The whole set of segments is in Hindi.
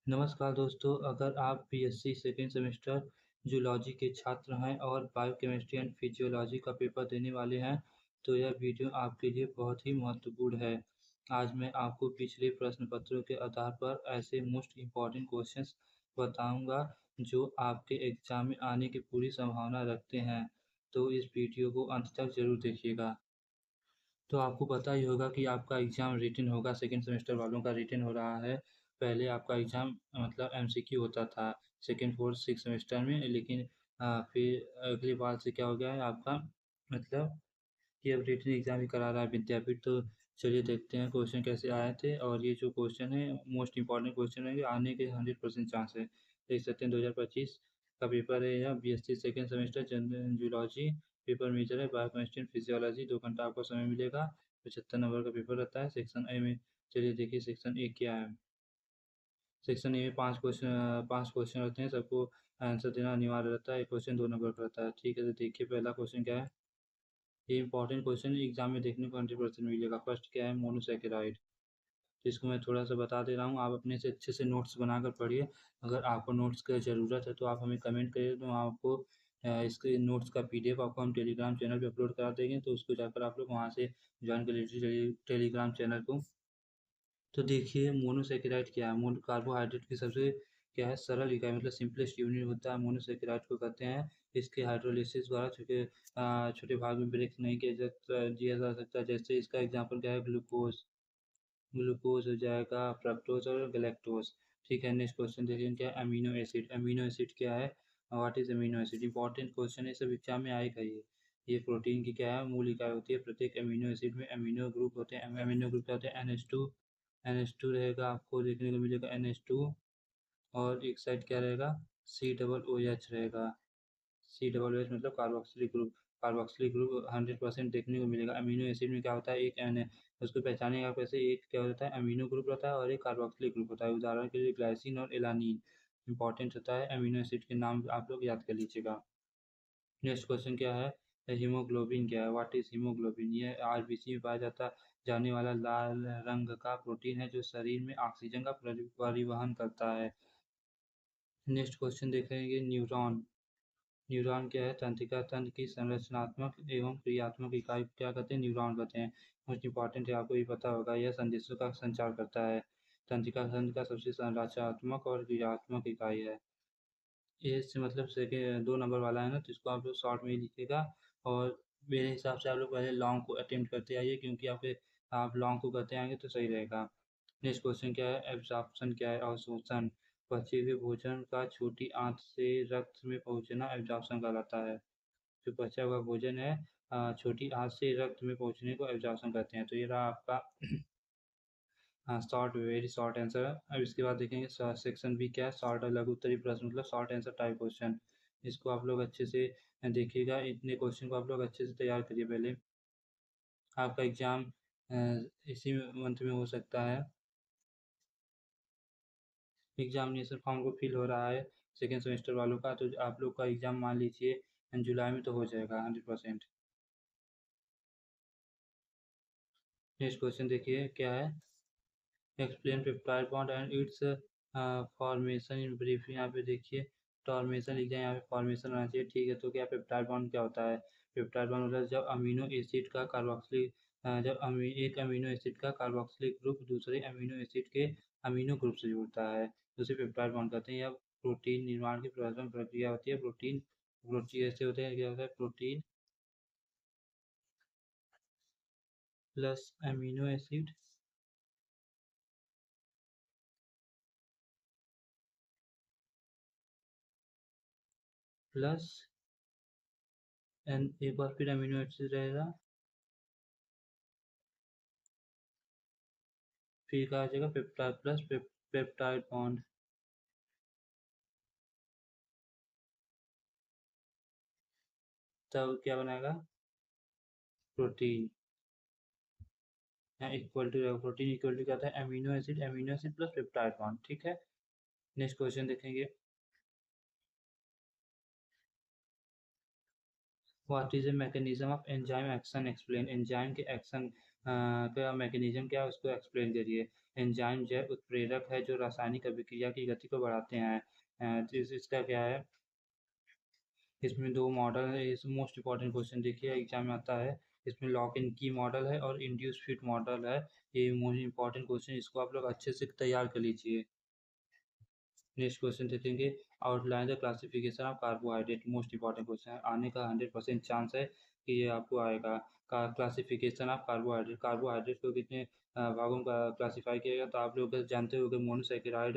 नमस्कार दोस्तों, अगर आप बीएससी सेकेंड सेमेस्टर जूलॉजी के छात्र हैं और बायोकेमिस्ट्री एंड फिजियोलॉजी का पेपर देने वाले हैं, तो यह वीडियो आपके लिए बहुत ही महत्वपूर्ण है। आज मैं आपको पिछले प्रश्न पत्रों के आधार पर ऐसे मोस्ट इम्पॉर्टेंट क्वेश्चंस बताऊंगा जो आपके एग्जाम में आने की पूरी संभावना रखते हैं। तो इस वीडियो को अंत तक जरूर देखिएगा। तो आपको पता ही होगा कि आपका एग्ज़ाम रिटन होगा, सेकंड सेमेस्टर वालों का रिटन हो रहा है। पहले आपका एग्ज़ाम मतलब एमसीक्यू होता था सेकंड, फोर्थ, सिक्स्थ सेमेस्टर में, लेकिन फिर अगली बार से क्या हो गया है आपका मतलब कि अब रिटन एग्ज़ाम ही करा रहा है विद्यापीठ। तो चलिए देखते हैं क्वेश्चन कैसे आए थे, और ये जो क्वेश्चन है मोस्ट इम्पॉर्टेंट क्वेश्चन है, आने के 100% चांस है। देख सकते हैं 2025 का पेपर है यह, BSc second semester general zoology. Paper major है बायोकेमिस्ट्री एंड फिजियोलॉजी। 2 घंटा आपको समय मिलेगा। 75 नंबर का पेपर रहता है सेक्शन ए में। चलिए देखिए सेक्शन ए क्या है। सेक्शन ए में 5 क्वेश्चन रहते हैं, सबको आंसर देना अनिवार्य रहता है। एक क्वेश्चन 2 नंबर का रहता है। ठीक है, तो देखिए पहला क्वेश्चन क्या है। ये इंपॉर्टेंट क्वेश्चन एग्जाम में देखने को 100% मिलेगा। फर्स्ट क्या है, मोनोसेकेराइड। तो इसको मैं थोड़ा सा बता दे रहा हूँ, आप अपने से अच्छे से नोट्स बनाकर पढ़िए। अगर आपको नोट्स की ज़रूरत है तो आप हमें कमेंट करिए, तो आपको इसके नोट्स का पीडीएफ आपको हम टेलीग्राम चैनल पे अपलोड करा देंगे, तो उसको जाकर आप लोग वहाँ से ज्वाइन कर लीजिए टेलीग्राम चैनल को। तो देखिए मोनोसेकेराइड क्या है। मोनो कार्बोहाइड्रेट की सबसे क्या है सरल इकाई, मतलब सिंपलेस्ट यूनिट होता है, मोनोसेकेराइड को कहते हैं। इसके हाइड्रोलिसिस द्वारा छोटे भाग में ब्रेक नहीं किया जा सकता। जैसे इसका एग्जांपल क्या है, ग्लूकोज। ग्लूकोज हो जाएगा, फ्रक्टोज और गैलेक्टोज। ठीक है, नेक्स्ट क्वेश्चन देखिए क्या है, अमीनो एसिड। अमीनो एसिड क्या है, what is amino acid. Important question है, सब एग्जाम में आएगा ये प्रोटीन की क्या है, मूल इकाई होती है। प्रत्येक अमीनो एसिड में अमीनो ग्रुप होते हैं। अमीनो ग्रुप क्या होते हैं, NH2 रहेगा, आपको देखने को मिलेगा NH2। और एक साइड क्या रहेगा, COOH रहेगा। COOH मतलब कार्बोक्सिलिक ग्रुप। कार्बोक्सिलिक ग्रुप 100% देखने को मिलेगा। अमीनो एसिड में क्या होता है, एक एन है, उसको पहचाने का कैसे, एक क्या होता है अमीनो ग्रुप रहता है और एक कार्बोक्सिलिक ग्रुप होता है। उदाहरण के लिए ग्लाइसिन और एलानिन इंपॉर्टेंट होता है। अमीनो एसिड के नाम आप लोग याद कर लीजिएगा। नेक्स्ट क्वेश्चन क्या है, हीमोग्लोबिन क्या है, व्हाट इज हीमोग्लोबिन। ये आरबीसी में पाया जाने वाला लाल रंग का प्रोटीन है जो शरीर में ऑक्सीजन का परिवहन करता है। नेक्स्ट क्वेश्चन देखेंगे, न्यूरॉन। न्यूरॉन क्या है, तंत्रिका तंत्र की संरचनात्मक एवं क्रियात्मक इकाई क्या कहते हैं, न्यूरॉन कहते हैं। मोस्ट इंपॉर्टेंट है, आपको ये पता होगा, यह संदेशों का संचार करता है। तंत्रिका तंत्र का सबसे संरचनात्मक और क्रियात्मक इकाई है। ये से मतलब सेकेंड 2 नंबर वाला है ना, तो इसको आप लोग शॉर्ट में ही लिखिएगा। और मेरे हिसाब से आप लोग पहले लॉन्ग को अटेम्प्ट करते आइए, क्योंकि आप लॉन्ग को करते आएंगे तो सही रहेगा। नेक्स्ट क्वेश्चन क्या है, एब्जॉर्प्शन क्या है, अवशोषण। बचे हुए भोजन का छोटी आंत से रक्त में पहुंचना एब्जॉर्प्शन कहलाता है। जो बचा हुआ भोजन है छोटी आंत से रक्त में पहुंचने को एब्जॉर्प्शन कहते हैं। तो ये रहा आपका हाँ शॉर्ट, वेरी शॉर्ट आंसर है। अब इसके बाद देखेंगे सेक्शन बी क्या है, शॉर्ट और लघु उत्तरीय प्रश्न, मतलब शॉर्ट आंसर टाइप क्वेश्चन। इसको आप लोग अच्छे से देखिएगा, इतने क्वेश्चन को आप लोग अच्छे से तैयार करिए पहले। आपका एग्जाम इसी मंथ में हो सकता है। एग्जामिनेशन फॉर्म को फिल हो रहा है सेकेंड सेमेस्टर वालों का, तो आप लोग का एग्जाम मान लीजिए जुलाई में तो हो जाएगा 100%। नेक्स्ट क्वेश्चन देखिए क्या है, explain peptide bond and it's formation in brief. यहाँ पे देखिए फॉर्मेशन लिख जाए, यहाँ पे फॉर्मेशन आना चाहिए। ठीक है, तो क्या पेप्टाइड बॉन्ड क्या होता है। पेप्टाइड बॉन्ड मतलब जब अमीनो एसिड का कार्बोक्सिलिक एक अमीनो एसिड का कार्बोक्सिलिक ग्रुप दूसरे अमीनो एसिड के अमीनो ग्रुप से जुड़ता है, तो उसे पेप्टाइड बॉन्ड कहते हैं। या प्रोटीन निर्माण की प्रथम प्रक्रिया होती है। प्रोटीन प्रोटीन ऐसे होते हैं, क्या होता है, protein plus amino acid plus N, एक बार फिर अमीनो एसिड रहेगा, फिर कहा जाएगा पेप्टाइड प्लस पेप्टाइड बॉन्ड। तब क्या बनाएगा, प्रोटीन। यहाँ इक्वल टू रहेगा, प्रोटीन इक्वल टू क्या होता है, amino acid plus peptide bond. ठीक है, नेक्स्ट क्वेश्चन देखेंगे, what is a mechanism of enzyme action explain. Enzyme के एक्शन का मैकेनिज्म क्या है उसको एक्सप्लेन करिए। एंजाइम जैव उत्प्रेरक है जो रासायनिक अभिक्रिया की गति को बढ़ाते हैं। तो इसका क्या है, इसमें दो मॉडल है। इस मोस्ट इंपॉर्टेंट क्वेश्चन देखिए एग्जाम में आता है। इसमें लॉक इन की मॉडल है और इंड्यूस फिट मॉडल है। ये मोस्ट इंपॉर्टेंट क्वेश्चन, इसको आप लोग अच्छे से तैयार कर लीजिए। नेक्स्ट क्वेश्चन देखेंगे, outline the classification of carbohydrate. Most important question है, आने का 100% चांस है कि ये आपको आएगा। क्लासिफिकेशन ऑफ कार्बोहाइड्रेट, कार्बोहाइड्रेट को कितने भागों का क्लासिफाई किया गया, तो आप लोग जानते हो कि मोनोसेकेराइड,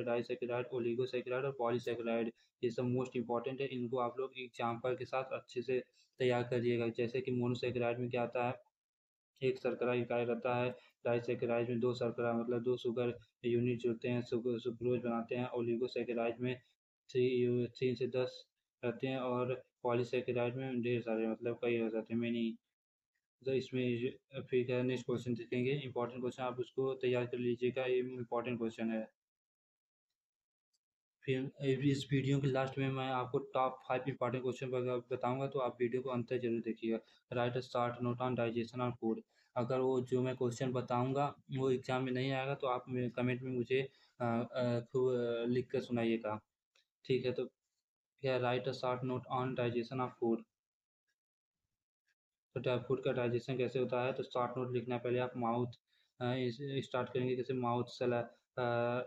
डाइसेकेराइड, ओलिगोसेकेराइड और पॉलीसेकेराइड। ये सब मोस्ट इंपॉर्टेंट है, इनको आप लोग एग्जाम्पल के साथ अच्छे से तैयार करिएगा। जैसे कि मोनोसेकेराइड में क्या आता है, एक शर्करा इकाई रहता है। डाइसेकेराइड में दो शर्करा मतलब दो शुगर यूनिट जुड़ते हैं, सुक्रोज बनाते हैं। ओलिगोसेकेराइड में 3 से 10 रहते हैं और पॉलीसेकेराइड में ढेर सारे मतलब कई हो जाते हैं, मैनी। तो इसमें फिर नेक्स्ट क्वेश्चन देखेंगे, इंपॉर्टेंट क्वेश्चन आप उसको तैयार कर लीजिएगा, ये इंपॉर्टेंट क्वेश्चन है। फिर इस वीडियो के लास्ट में मैं आपको टॉप 5 इंपॉर्टेंट क्वेश्चन बताऊंगा, तो आप वीडियो को अंत तक जरूर देखिएगा। Right a short note on digestion of food. अगर वो जो मैं क्वेश्चन बताऊंगा वो एग्जाम में नहीं आएगा तो आप कमेंट में मुझे खूब लिख कर सुनाइएगा। ठीक है, तो क्या right a short note on digestion of food. तो फूड का डाइजेशन कैसे होता है, तो शॉर्ट नोट लिखना है। पहले आप माउथ स्टार्ट करेंगे, जैसे माउथ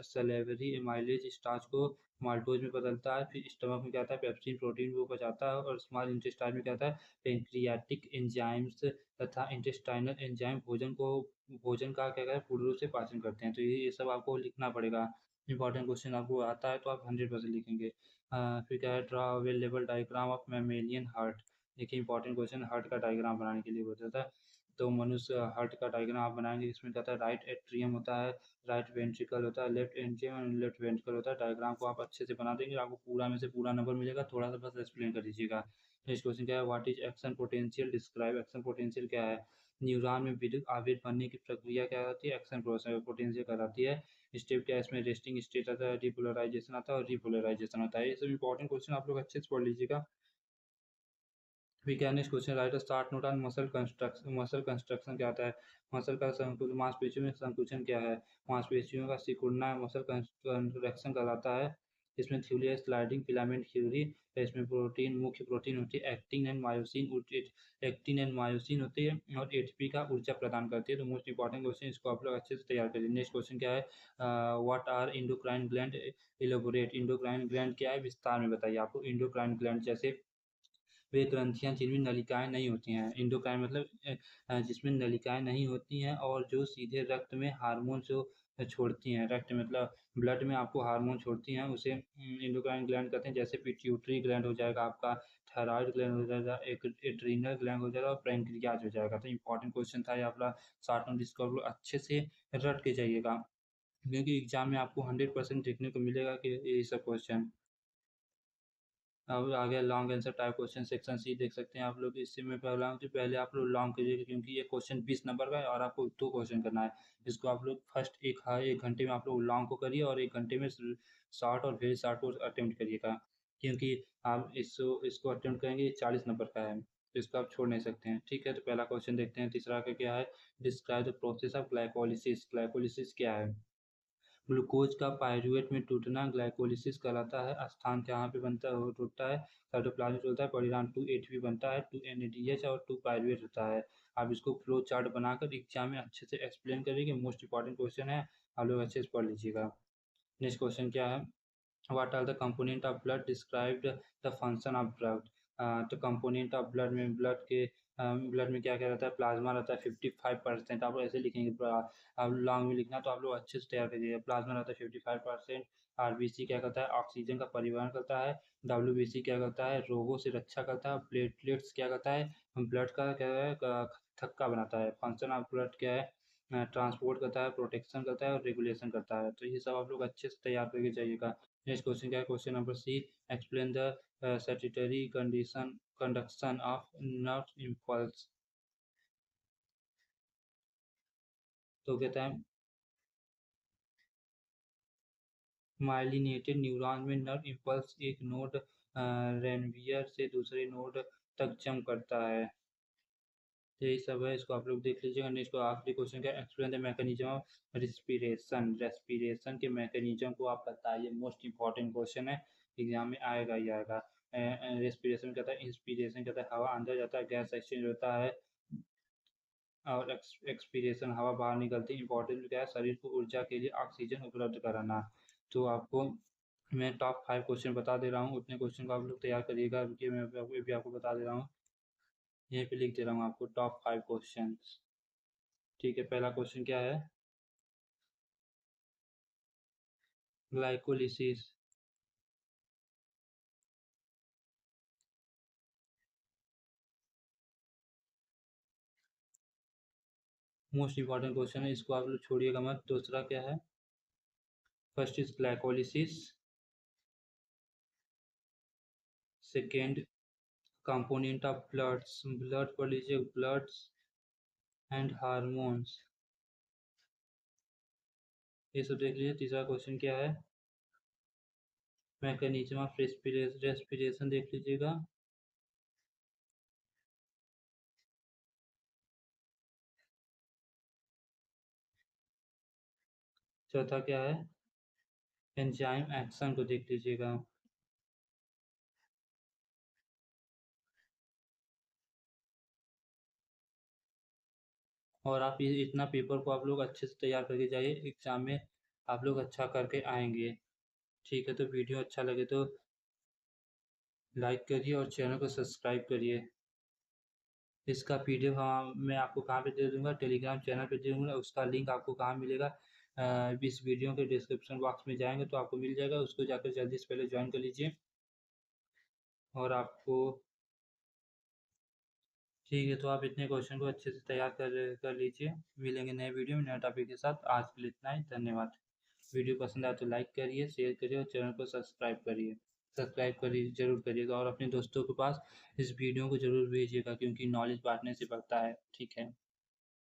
सलेवरी एमाइलेज स्टार्च को माल्टोज में बदलता है। फिर स्टमक में क्या आता है, पेप्सिन प्रोटीन को पचाता है। और स्मॉल इंटेस्टाइन में क्या आता है, पेंक्रियाटिक एंजाइम्स तथा इंटेस्टाइनल एंजाइम भोजन का क्या है पूर्ण रूप से पाचन करते हैं। तो ये सब आपको लिखना पड़ेगा। इंपॉर्टेंट क्वेश्चन आपको आता है तो आप 100% लिखेंगे। फिर क्या है, draw available diagram of mammalian heart. देखिए इंपॉर्टेंट क्वेश्चन, हार्ट का डायग्राम बनाने के लिए बोलता था। तो मनुष्य हार्ट का डायग्राम आप बनाएंगे, इसमें क्या होता है, राइट एट्रियम होता है, राइट वेंट्रिकल होता है, लेफ्ट एट्रियम और लेफ्ट वेंट्रिकल होता है। डायग्राम को आप अच्छे से बना देंगे, आपको पूरा में से पूरा नंबर मिलेगा। थोड़ा सा बस एक्सप्लेन कर दीजिएगा। नेक्स्ट क्वेश्चन क्या है, what is action potential, describe action potential क्या है। न्यूरॉन में विद्युत आवेश बनने की प्रक्रिया क्या होती है, एक्शन पोटेंशियल कहलाती है। स्टेप क्या है, इसमें रेस्टिंग स्टेट आता है, डिपोलराइजेशन आता है और रिपोलराइजेशन आता है। ये सब इंपॉर्टेंट क्वेश्चन आप लोग अच्छे से पढ़ लीजिएगा। वी कैन इस question right start note on muscle construction. Muscle construction क्या होता है, मसल का संकुचन, मांसपेशियों में संकुचन क्या है, मांसपेशियों का सिकुड़ना मसल कंट्रैक्शन कहलाता है। इसमें थ्योरी है स्लाइडिंग फिलामेंट थ्योरी। इसमें प्रोटीन, मुख्य प्रोटीन होती है एक्टिन एंड मायोसिन होती है और एटीपी का ऊर्जा प्रदान करती है। तो मोस्ट इंपॉर्टेंट क्वेश्चन, इसको आप लोग अच्छे से तैयार करिए। नेक्स्ट क्वेश्चन क्या है, what are endocrine gland, elaborate. Endocrine gland क्या है, विस्तार में बताइए। आपको इंडोक्राइन ग्लैंड जैसे वे ग्रंथियां जिनमें नलिकाएं नहीं होती हैं, इंडोक्राइन मतलब जिसमें नलिकाएं नहीं होती हैं और जो सीधे रक्त में हार्मोन जो छोड़ती हैं, रक्त मतलब ब्लड में आपको हार्मोन छोड़ती हैं, उसे इंडोक्राइन ग्लैंड कहते हैं। जैसे पिट्यूटरी ग्लैंड हो जाएगा आपका, थायराइड ग्लैंड हो जाएगा, एक एड्रीनल ग्लैंड हो जाएगा और पैंक्रियाज हो जाएगा। तो इंपॉर्टेंट क्वेश्चन था ये आपका शॉर्ट नोट, जिसको आप लोग अच्छे से रट के जाइएगा, क्योंकि एग्जाम में आपको 100% देखने को मिलेगा कि ये सब क्वेश्चन। अब आ गया long answer type question, section C देख सकते हैं आप लोग। इससे मैं पहले आप लोग लॉन्ग करिएगा, क्योंकि ये क्वेश्चन 20 नंबर का है और आपको 2 क्वेश्चन करना है। इसको आप लोग फर्स्ट एक घंटे में आप लोग लॉन्ग को करिए और एक घंटे में शॉर्ट और वेरी शॉर्ट को अटेम्प्ट करिएगा, क्योंकि आप इसको अटेम्प्ट करेंगे, 40 नंबर का है, तो इसको आप छोड़ नहीं सकते हैं। ठीक है, तो पहला क्वेश्चन देखते हैं। तीसरा का क्या है, describe the process of glycolysis. Glycolysis क्या है, ग्लूकोज का पाइरूवेट में टूटना ग्लाइकोलिसिस कहलाता है। स्थान कहाँ पे बनता है, वो टूटता है साइटोप्लाज्म में टूटता है। परिणाम 2 एटीपी बनता है, 2 एनएडीएच और 2 पाइरूवेट होता है। आप इसको फ्लो चार्ट बनाकर एग्जाम में अच्छे से एक्सप्लेन करिए, मोस्ट इंपॉर्टेंट क्वेश्चन है, आप लोग अच्छे से पढ़ लीजिएगा। नेक्स्ट क्वेश्चन क्या है, what are the component of blood, describe the function of blood। तो कंपोनेंट ऑफ ब्लड में ब्लड में क्या क्या रहता है, प्लाज्मा रहता है 55%। आप ऐसे लिखेंगे, आप लॉन्ग में लिखना तो आप लोग अच्छे से तैयार करिएगा। प्लाज्मा रहता है 55%। आरबीसी क्या करता है, ऑक्सीजन का परिवहन करता है। डब्ल्यूबीसी क्या करता है, रोगों से रक्षा करता है। प्लेटलेट्स क्या करता है, ब्लड का क्या है थक्का बनाता है। फंक्शन ऑफ ब्लड क्या है, ट्रांसपोर्ट करता है, प्रोटेक्शन करता है और रेगुलेशन करता है। तो ये सब आप लोग अच्छे से तैयार करके जाइएगा। नेक्स्ट क्वेश्चन क्या है, question number C, explain the statutory condition conduction of nerve impulse. तो कहता है माइलिनेटेड न्यूरॉन में नर्व इम्पल्स एक नोड रेनवियर से दूसरे नोड तक जंप करता है। यही सब है, इसको आप लोग देख लीजिएगा। नेक्स्ट आखिरी क्वेश्चन क्या, explain the mechanism of respiration. Respiration के मैकेनिज्म को आप बताइए। मोस्ट इंपॉर्टेंट क्वेश्चन है, एग्जाम में आएगा ही आएगा। रेस्पिरेशन कहता है, इंस्पिरेशन कहता है हवा अंदर जाता है, गैस एक्सचेंज होता है, और एक्सपीरेशन हवा बाहर निकलती है। इंपॉर्टेंट क्या है, शरीर को ऊर्जा के लिए ऑक्सीजन उपलब्ध कराना। तो आपको मैं टॉप 5 क्वेश्चन बता दे रहा हूँ, उतने क्वेश्चन को आप लोग तैयार करिएगा। रुकिए, मैं भी आपको बता दे रहा हूँ, यहीं पे लिख दे रहा हूँ आपको टॉप 5 क्वेश्चन। ठीक है, पहला क्वेश्चन क्या है, ग्लाइकोलिसिस। मोस्ट इंपॉर्टेंट क्वेश्चन है, इसको आप लोग छोड़िएगा मत। दूसरा क्या है, first is glycolysis, second component of bloods, blood पढ़ लीजिए, ब्लड्स एंड हार्मोन्स, ये सब देख लीजिए। तीसरा क्वेश्चन क्या है, मैकेनिज्म ऑफ रेस्पिरेशन देख लीजिएगा। चौथा क्या है, एंजाइम एक्शन को देख लीजिएगा। और आप ये इतना पेपर को आप लोग अच्छे से तैयार करके जाइए, एग्जाम में आप लोग अच्छा करके आएंगे। ठीक है, तो वीडियो अच्छा लगे तो लाइक करिए और चैनल को सब्सक्राइब करिए। इसका पीडीएफ मैं आपको कहाँ पे दे दूंगा, टेलीग्राम चैनल पे दे दूंगा। उसका लिंक आपको कहाँ मिलेगा, इस वीडियो के डिस्क्रिप्शन बॉक्स में जाएंगे तो आपको मिल जाएगा। उसको जाकर जल्दी से पहले ज्वाइन कर लीजिए। और आपको, ठीक है, तो आप इतने क्वेश्चन को अच्छे से तैयार कर लीजिए। मिलेंगे नए वीडियो में नए टॉपिक के साथ। आज के लिए इतना ही, धन्यवाद। वीडियो पसंद आए तो लाइक करिए, शेयर करिए और चैनल को सब्सक्राइब करिए, जरूर करिएगा। और अपने दोस्तों के पास इस वीडियो को जरूर भेजिएगा, क्योंकि नॉलेज बांटने से बढ़ता है। ठीक है।